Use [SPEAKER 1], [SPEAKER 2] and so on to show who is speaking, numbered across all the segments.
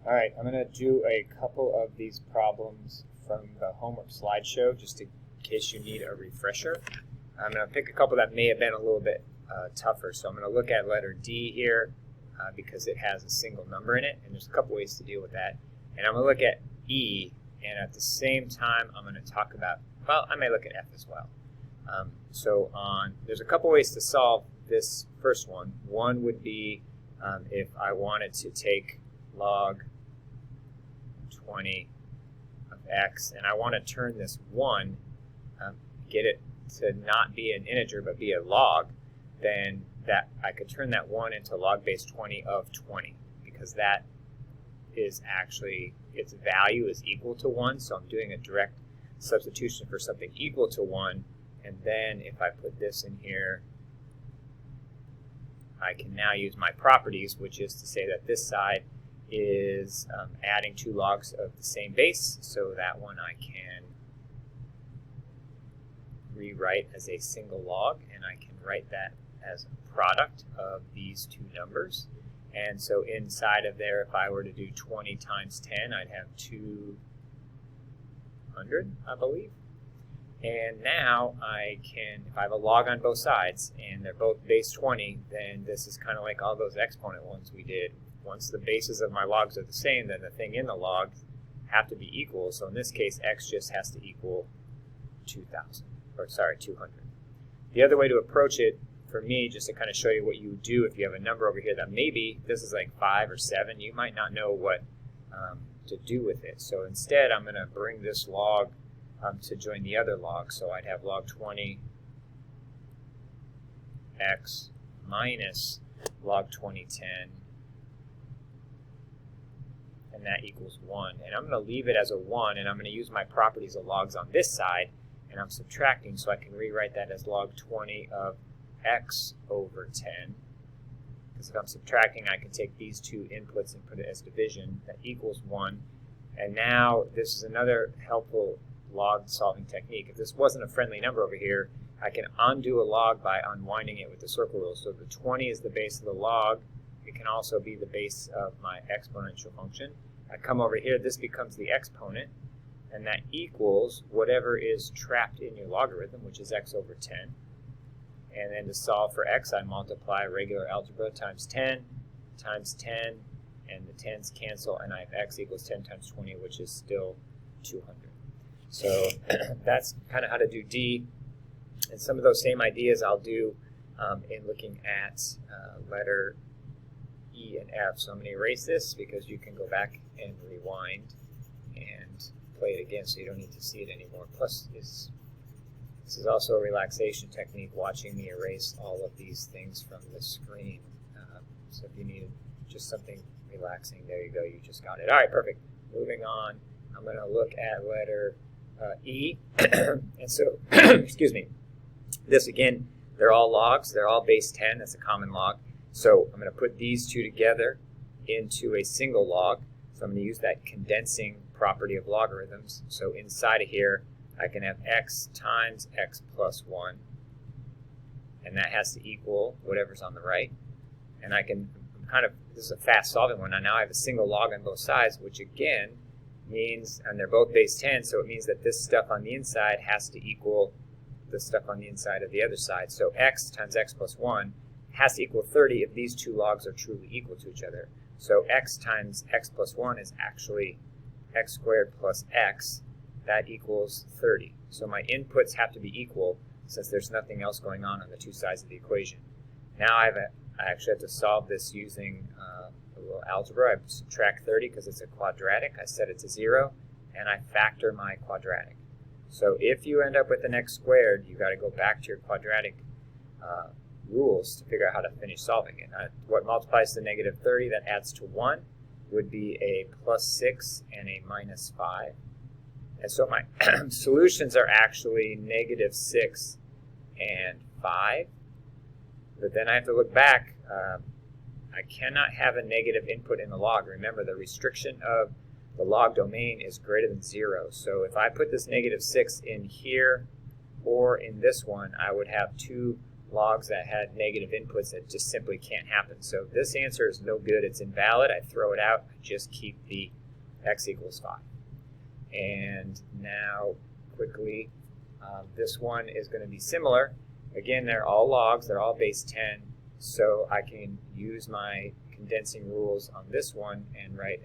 [SPEAKER 1] Alright, I'm going to do a couple of these problems from the homework slideshow just in case you need a refresher. I'm going to pick a couple that may have been a little bit tougher. So I'm going to look at letter D here because it has a single number in it, and there's a couple ways to deal with that. And I'm going to look at E, and at the same time I'm going to talk about, well, I may look at F as well. There's a couple ways to solve this first one. One would be if I wanted to take log 20 of x, and I want to turn this 1, get it to not be an integer but be a log, then that I could turn that 1 into log base 20 of 20, because that is actually, its value is equal to 1, so I'm doing a direct substitution for something equal to 1, and then if I put this in here, I can now use my properties, which is to say that this side is adding two logs of the same base, so that one I can rewrite as a single log, and I can write that as a product of these two numbers. And so inside of there, if I were to do 20 times 10, I'd have 200, I believe. And now I can, if I have a log on both sides and they're both base 20, then this is kind of like all those exponent ones we did. Once the bases of my logs are the same, then the thing in the log have to be equal. So in this case, x just has to equal 200. The other way to approach it, for me, just to kind of show you what you would do if you have a number over here that maybe this is like 5 or 7, you might not know what to do with it. So instead, I'm going to bring this log to join the other log. So I'd have log 20 x minus log 2010, and that equals 1. And I'm going to leave it as a 1, and I'm going to use my properties of logs on this side, and I'm subtracting, so I can rewrite that as log 20 of x over 10. Because if I'm subtracting, I can take these two inputs and put it as division. That equals 1. And now this is another helpful log solving technique. If this wasn't a friendly number over here, I can undo a log by unwinding it with the circle rule. So the 20 is the base of the log. It can also be the base of my exponential function. I come over here, this becomes the exponent, and that equals whatever is trapped in your logarithm, which is x over 10. And then to solve for x, I multiply regular algebra times 10, and the 10's cancel, and I have x equals 10 times 20, which is still 200. So that's kind of how to do D. And some of those same ideas I'll do in looking at letter E and F. So I'm going to erase this because you can go back and rewind and play it again so you don't need to see it anymore. Plus, this is also a relaxation technique, watching me erase all of these things from the screen. So if you need just something relaxing, there you go, you just got it. All right, perfect. Moving on, I'm going to look at letter E. And so, excuse me, this again, they're all logs. They're all base 10. That's a common log. So I'm going to put these two together into a single log. So I'm going to use that condensing property of logarithms. So inside of here, I can have x times x plus 1. And that has to equal whatever's on the right. And I can this is a fast solving one. Now I have a single log on both sides, which again means, and they're both base 10, so it means that this stuff on the inside has to equal the stuff on the inside of the other side. So x times x plus 1 has to equal 30 if these two logs are truly equal to each other. So x times x plus 1 is actually x squared plus x. That equals 30. So my inputs have to be equal since there's nothing else going on the two sides of the equation. Now I actually have to solve this using a little algebra. I subtract 30 because it's a quadratic. I set it to 0, and I factor my quadratic. So if you end up with an x squared, you've got to go back to your quadratic rules to figure out how to finish solving it. What multiplies to negative 30 that adds to 1 would be a plus 6 and a minus 5. And so my solutions are actually negative 6 and 5. But then I have to look back. I cannot have a negative input in the log. Remember, the restriction of the log domain is greater than 0. So if I put this negative 6 in here or in this one, I would have two logs that had negative inputs that just simply can't happen. So this answer is no good. It's invalid. I throw it out. I just keep the x equals 5. And now, quickly, this one is going to be similar. Again, they're all logs. They're all base 10. So I can use my condensing rules on this one and write,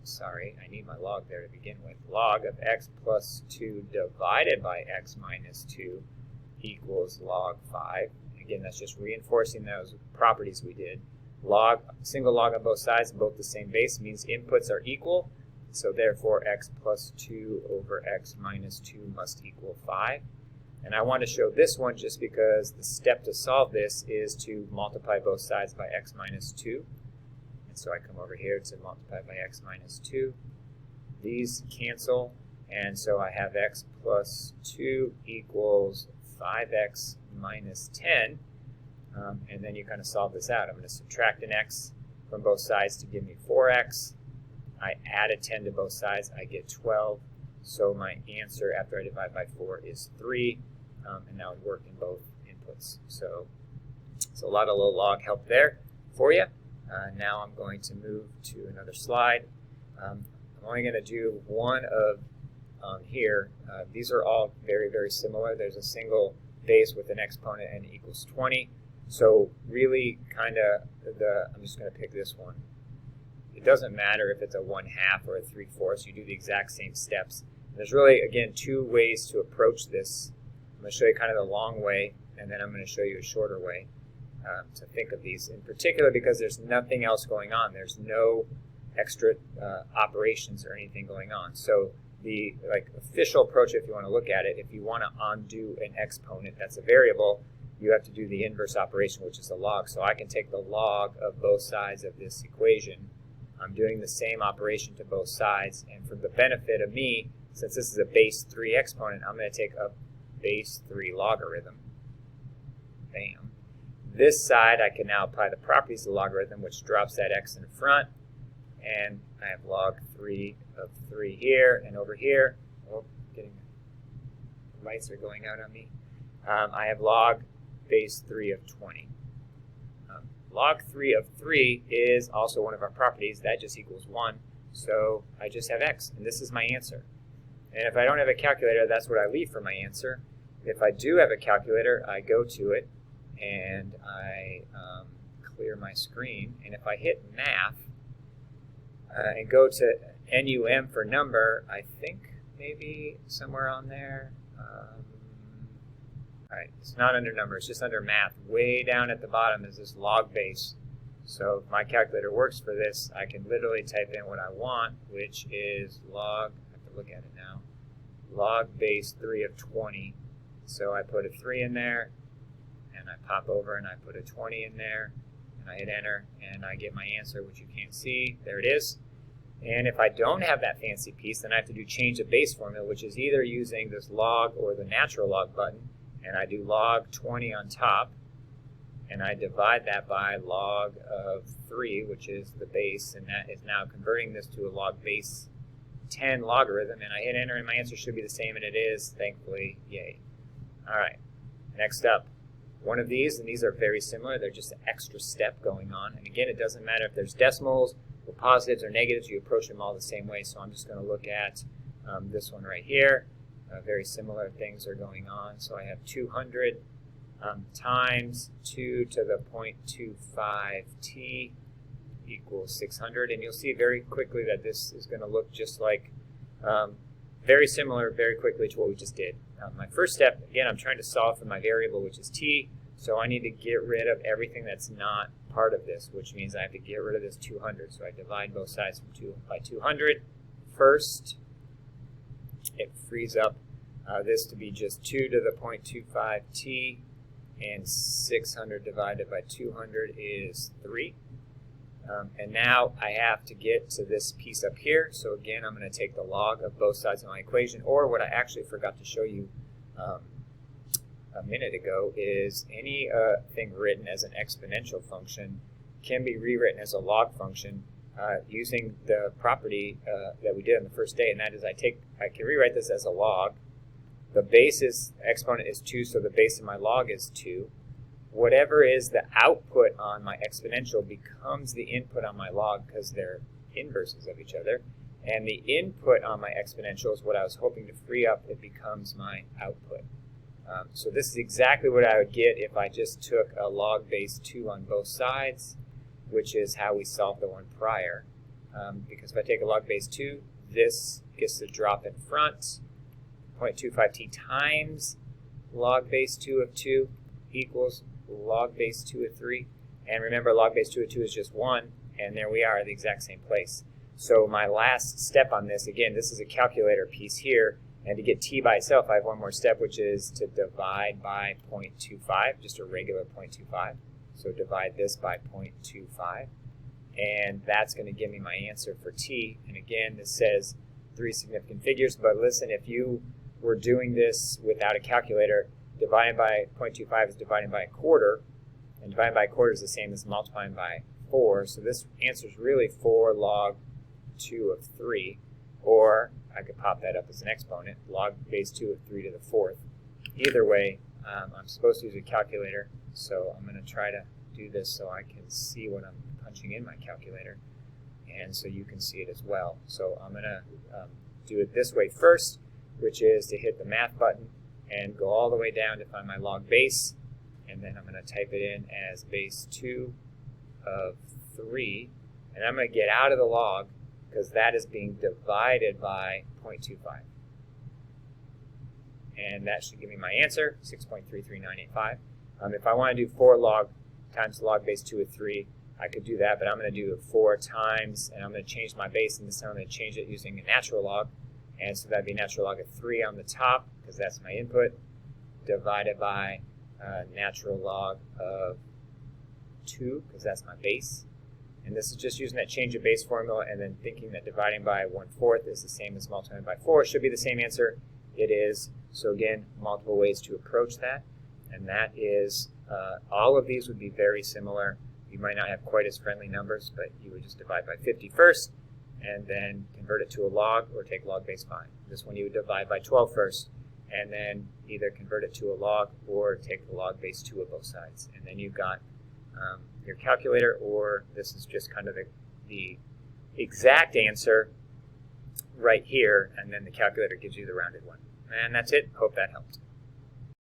[SPEAKER 1] sorry, I need my log there to begin with. Log of x plus 2 divided by x minus 2 equals log 5. Again, that's just reinforcing those properties we did. Log, single log on both sides, both the same base, means inputs are equal. So therefore, x plus 2 over x minus 2 must equal 5. And I want to show this one just because the step to solve this is to multiply both sides by x minus 2. And so I come over here to multiply by x minus 2. These cancel, and so I have x plus 2 equals 5x minus 10. And then you kind of solve this out. I'm going to subtract an x from both sides to give me 4x. I add a 10 to both sides, I get 12. So my answer after I divide by 4 is 3, and that would work in both inputs. So a lot of little log help there for you. Now I'm going to move to another slide. I'm only going to do one of here. These are all very, very similar. There's a single base with an exponent and equals 20. So really kind of I'm just going to pick this one. It doesn't matter if it's a 1/2 or a 3/4. You do the exact same steps. There's really, again, two ways to approach this. I'm going to show you kind of the long way, and then I'm going to show you a shorter way to think of these, in particular because there's nothing else going on. There's no extra operations or anything going on. So the official approach, if you want to look at it, if you want to undo an exponent that's a variable, you have to do the inverse operation, which is a log. So I can take the log of both sides of this equation. I'm doing the same operation to both sides, and for the benefit of me, since this is a base 3 exponent, I'm going to take a base 3 logarithm. Bam. This side, I can now apply the properties of the logarithm, which drops that x in front, and I have log 3 of 3 here and over here. Oh, the lights are going out on me. I have log base 3 of 20. Log 3 of 3 is also one of our properties. That just equals 1. So I just have x, and this is my answer. And if I don't have a calculator, that's what I leave for my answer. If I do have a calculator, I go to it, and I clear my screen. And if I hit math and go to NUM for number, I think maybe somewhere on there. All right, it's not under number, it's just under math. Way down at the bottom is this log base. So if my calculator works for this, I can literally type in what I want, which is log, I have to look at it now, log base 3 of 20. So I put a 3 in there, and I pop over and I put a 20 in there, and I hit enter, and I get my answer, which you can't see. There it is. And if I don't have that fancy piece, then I have to do change of base formula, which is either using this log or the natural log button. And I do log 20 on top, and I divide that by log of 3, which is the base, and that is now converting this to a log base 10 logarithm, and I hit enter, and my answer should be the same, and it is, thankfully, yay. All right, next up, one of these, and these are very similar. They're just an extra step going on, and again, it doesn't matter if there's decimals or positives or negatives. You approach them all the same way, so I'm just going to look at this one right here. Very similar things are going on. So I have 200 times 2 to the 0.25t equals 600. And you'll see very quickly that this is going to look just like, very similar very quickly to what we just did. My first step, again, I'm trying to solve for my variable, which is t. So I need to get rid of everything that's not part of this, which means I have to get rid of this 200. So I divide both sides by 200 first. It frees up this to be just 2 to the 0.25t, and 600 divided by 200 is 3. And now I have to get to this piece up here. So again, I'm going to take the log of both sides of my equation, or what I actually forgot to show you a minute ago is anything written as an exponential function can be rewritten as a log function using the property that we did on the first day, and that is I can rewrite this as a log. The base exponent is 2, so the base of my log is 2. whatever is the output on my exponential becomes the input on my log because they're inverses of each other. And the input on my exponential is what I was hoping to free up. It becomes my output. So this is exactly what I would get if I just took a log base 2 on both sides, which is how we solved the one prior. Because if I take a log base 2, this gets to drop in front. 0.25t times log base 2 of 2 equals log base 2 of 3. And remember, log base 2 of 2 is just 1, and there we are at the exact same place. So my last step on this, again, this is a calculator piece here, and to get t by itself, I have one more step, which is to divide by 0.25, just a regular 0.25. So divide this by 0.25, and that's going to give me my answer for t. And again, this says 3 significant figures, but listen, if you were doing this without a calculator, dividing by 0.25 is dividing by a quarter, and dividing by a quarter is the same as multiplying by 4, so this answer is really 4 log 2 of 3, or I could pop that up as an exponent, log base 2 of 3 to the 4th. Either way, I'm supposed to use a calculator, so I'm going to try to do this so I can see what I'm punching in my calculator, and so you can see it as well. So I'm going to do it this way first, which is to hit the math button and go all the way down to find my log base, and then I'm going to type it in as base 2 of 3, and I'm going to get out of the log because that is being divided by 0.25. And that should give me my answer, 6.33985. If I want to do 4 log times log base 2 of 3, I could do that, but I'm going to do 4 times, and I'm going to change my base, and this time I'm going to change it using a natural log. And so that would be natural log of 3 on the top, because that's my input, divided by natural log of 2, because that's my base. And this is just using that change of base formula and then thinking that dividing by 1/4 is the same as multiplying by 4. It should be the same answer. It is. So again, multiple ways to approach that. And that is, all of these would be very similar. You might not have quite as friendly numbers, but you would just divide by 50 first, and then convert it to a log or take log base 5. This one you would divide by 12 first, and then either convert it to a log or take the log base 2 of both sides. And then you've got your calculator, or this is just kind of the exact answer right here, and then the calculator gives you the rounded one. And that's it. Hope that helped.